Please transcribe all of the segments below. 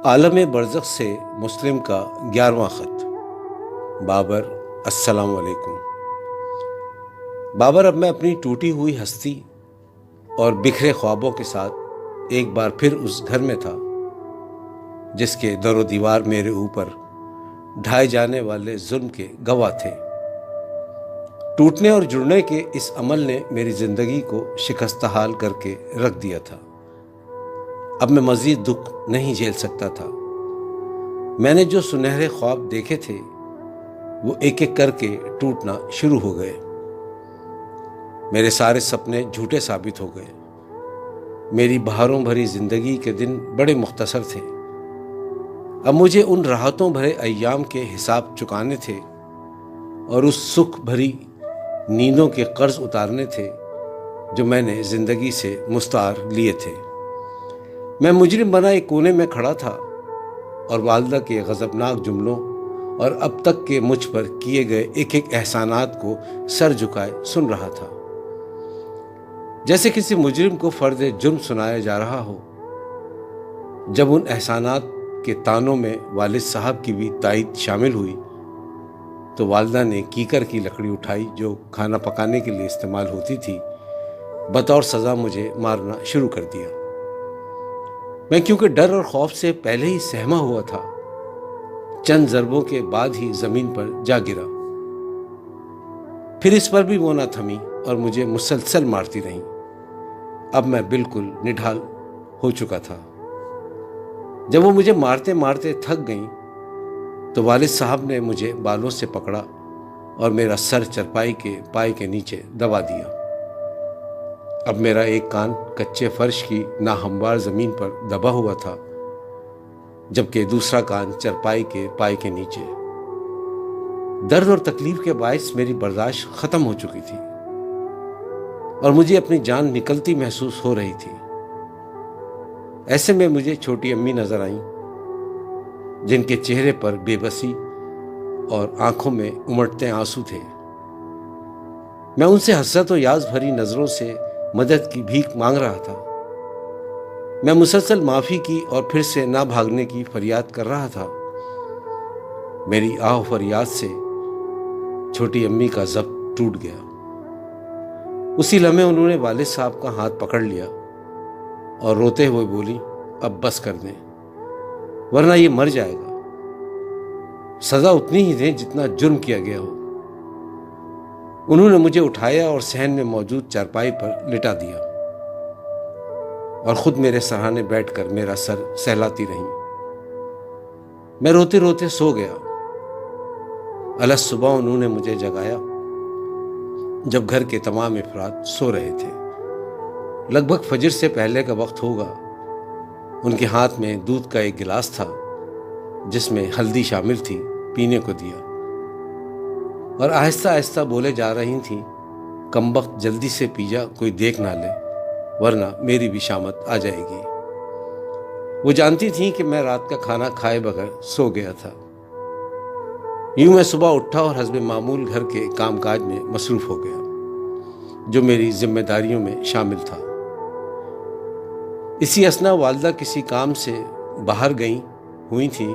عالم برزخ سے مسلم کا 11واں خط۔ بابر، السلام علیکم۔ بابر، اب میں اپنی ٹوٹی ہوئی ہستی اور بکھرے خوابوں کے ساتھ ایک بار پھر اس گھر میں تھا جس کے در و دیوار میرے اوپر ڈھائے جانے والے ظلم کے گواہ تھے۔ ٹوٹنے اور جڑنے کے اس عمل نے میری زندگی کو شکستہ حال کر کے رکھ دیا تھا۔ اب میں مزید دکھ نہیں جھیل سکتا تھا۔ میں نے جو سنہرے خواب دیکھے تھے وہ ایک ایک کر کے ٹوٹنا شروع ہو گئے۔ میرے سارے سپنے جھوٹے ثابت ہو گئے۔ میری بہاروں بھری زندگی کے دن بڑے مختصر تھے۔ اب مجھے ان راحتوں بھرے ایام کے حساب چکانے تھے اور اس سکھ بھری نیندوں کے قرض اتارنے تھے جو میں نے زندگی سے مستعار لیے تھے۔ میں مجرم بنا ایک کونے میں کھڑا تھا اور والدہ کے غضبناک جملوں اور اب تک کے مجھ پر کیے گئے ایک ایک احسانات کو سر جھکائے سن رہا تھا، جیسے کسی مجرم کو فرد جرم سنایا جا رہا ہو۔ جب ان احسانات کے تانوں میں والد صاحب کی بھی تائید شامل ہوئی تو والدہ نے کیکر کی لکڑی اٹھائی جو کھانا پکانے کے لیے استعمال ہوتی تھی، بطور سزا مجھے مارنا شروع کر دیا۔ میں کیونکہ ڈر اور خوف سے پہلے ہی سہما ہوا تھا، چند ضربوں کے بعد ہی زمین پر جا گرا۔ پھر اس پر بھی وہ نہ تھمی اور مجھے مسلسل مارتی رہیں۔ اب میں بالکل نڈھال ہو چکا تھا۔ جب وہ مجھے مارتے مارتے تھک گئیں تو والد صاحب نے مجھے بالوں سے پکڑا اور میرا سر چرپائی کے پائے کے نیچے دبا دیا۔ اب میرا ایک کان کچے فرش کی ناہموار زمین پر دبا ہوا تھا، جبکہ دوسرا کان چرپائی کے پائے کے نیچے۔ درد اور تکلیف کے باعث میری برداشت ختم ہو چکی تھی اور مجھے اپنی جان نکلتی محسوس ہو رہی تھی۔ ایسے میں مجھے چھوٹی امی نظر آئیں جن کے چہرے پر بے بسی اور آنکھوں میں امٹتے آنسو تھے۔ میں ان سے حسرت و یاس بھری نظروں سے مدد کی بھیک مانگ رہا تھا۔ میں مسلسل معافی کی اور پھر سے نہ بھاگنے کی فریاد کر رہا تھا۔ میری آہ و فریاد سے چھوٹی امی کا ضبط ٹوٹ گیا۔ اسی لمحے انہوں نے والد صاحب کا ہاتھ پکڑ لیا اور روتے ہوئے بولی، اب بس کر دیں ورنہ یہ مر جائے گا۔ سزا اتنی ہی دیں جتنا جرم کیا گیا ہو۔ انہوں نے مجھے اٹھایا اور صحن میں موجود چارپائی پر لٹا دیا اور خود میرے سرہانے بیٹھ کر میرا سر سہلاتی رہیں۔ میں روتے روتے سو گیا۔ الگ صبح انہوں نے مجھے جگایا جب گھر کے تمام افراد سو رہے تھے۔ لگ بھگ فجر سے پہلے کا وقت ہوگا۔ ان کے ہاتھ میں دودھ کا ایک گلاس تھا جس میں ہلدی شامل تھی، پینے کو دیا اور آہستہ آہستہ بولے جا رہی تھیں، کم وقت جلدی سے پی جا، کوئی دیکھ نہ لے ورنہ میری بھی شامت آ جائے گی۔ وہ جانتی تھیں کہ میں رات کا کھانا کھائے بغیر سو گیا تھا۔ یوں میں صبح اٹھا اور حسب معمول گھر کے کام کاج میں مصروف ہو گیا جو میری ذمہ داریوں میں شامل تھا۔ اسی اثناء والدہ کسی کام سے باہر گئی ہوئی تھیں۔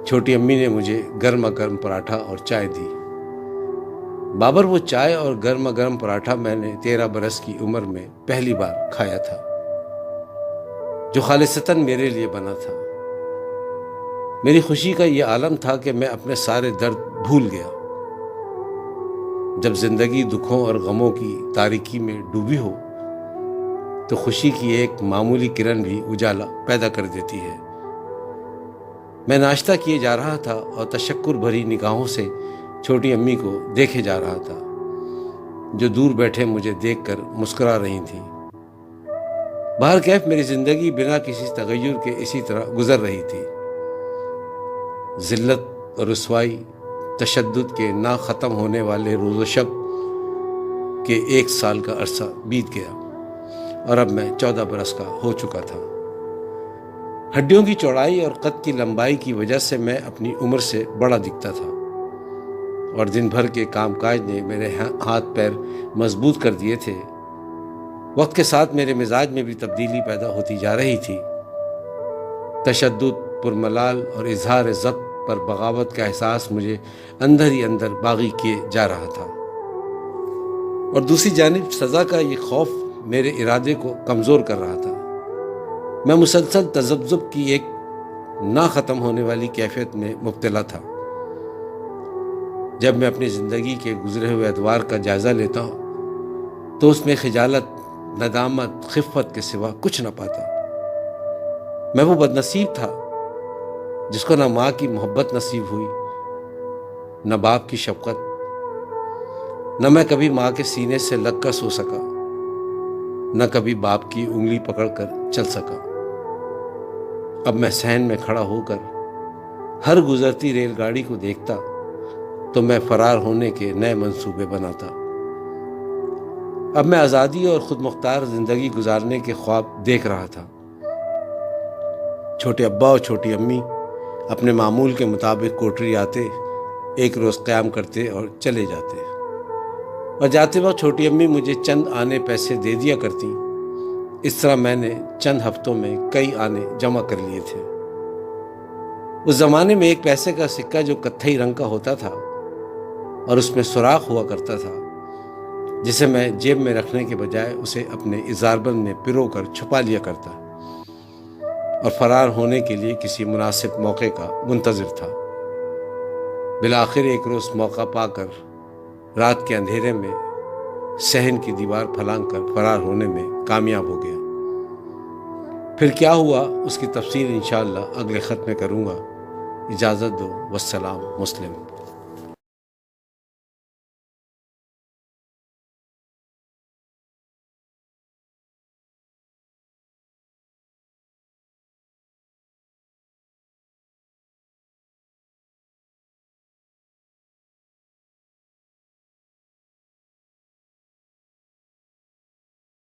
چھوٹی امی نے مجھے گرما گرم پراٹھا اور چائے دی۔ بابر، وہ چائے اور گرما گرم پراٹھا میں نے 13 برس کی عمر میں پہلی بار کھایا تھا، جو خالصتاً میرے لیے بنا تھا۔ میری خوشی کا یہ عالم تھا کہ میں اپنے سارے درد بھول گیا۔ جب زندگی دکھوں اور غموں کی تاریکی میں ڈوبی ہو تو خوشی کی ایک معمولی کرن بھی اجالا پیدا کر دیتی ہے۔ میں ناشتہ کیے جا رہا تھا اور تشکر بھری نگاہوں سے چھوٹی امی کو دیکھے جا رہا تھا جو دور بیٹھے مجھے دیکھ کر مسکرا رہی تھیں۔ بہر کیف میری زندگی بنا کسی تغیر کے اسی طرح گزر رہی تھی۔ ذلت اور رسوائی، تشدد کے نہ ختم ہونے والے روز و شب کے 1 سال کا عرصہ بیت گیا اور اب میں 14 برس کا ہو چکا تھا۔ ہڈیوں کی چوڑائی اور قد کی لمبائی کی وجہ سے میں اپنی عمر سے بڑا دکھتا تھا اور دن بھر کے کام کاج نے میرے ہاتھ پیر مضبوط کر دیے تھے۔ وقت کے ساتھ میرے مزاج میں بھی تبدیلی پیدا ہوتی جا رہی تھی۔ تشدد، پرملال اور اظہار ضبط پر بغاوت کا احساس مجھے اندر ہی اندر باغی کیے جا رہا تھا، اور دوسری جانب سزا کا یہ خوف میرے ارادے کو کمزور کر رہا تھا۔ میں مسلسل تذبذب کی ایک نہ ختم ہونے والی کیفیت میں مبتلا تھا۔ جب میں اپنی زندگی کے گزرے ہوئے ادوار کا جائزہ لیتا ہوں تو اس میں خجالت، ندامت، خفت کے سوا کچھ نہ پاتا۔ میں وہ بدنصیب تھا جس کو نہ ماں کی محبت نصیب ہوئی، نہ باپ کی شفقت، نہ میں کبھی ماں کے سینے سے لگ کر سو سکا، نہ کبھی باپ کی انگلی پکڑ کر چل سکا۔ اب میں صحن میں کھڑا ہو کر ہر گزرتی ریل گاڑی کو دیکھتا تو میں فرار ہونے کے نئے منصوبے بناتا۔ اب میں آزادی اور خود مختار زندگی گزارنے کے خواب دیکھ رہا تھا۔ چھوٹے ابا اور چھوٹی امی اپنے معمول کے مطابق کوٹری آتے، ایک روز قیام کرتے اور چلے جاتے، اور جاتے وقت چھوٹی امی مجھے چند آنے پیسے دے دیا کرتی۔ اس طرح میں نے چند ہفتوں میں کئی آنے جمع کر لیے تھے۔ اس زمانے میں ایک پیسے کا سکہ جو کتھئی رنگ کا ہوتا تھا اور اس میں سوراخ ہوا کرتا تھا، جسے میں جیب میں رکھنے کے بجائے اسے اپنے ازاربند میں پرو کر چھپا لیا کرتا اور فرار ہونے کے لیے کسی مناسب موقع کا منتظر تھا۔ بالآخر ایک روز موقع پا کر رات کے اندھیرے میں صحن کی دیوار پھلانگ کر فرار ہونے میں کامیاب ہو گیا۔ پھر کیا ہوا اس کی تفصیل انشاءاللہ اگلے خط میں کروں گا۔ اجازت دو، والسلام، مسلم۔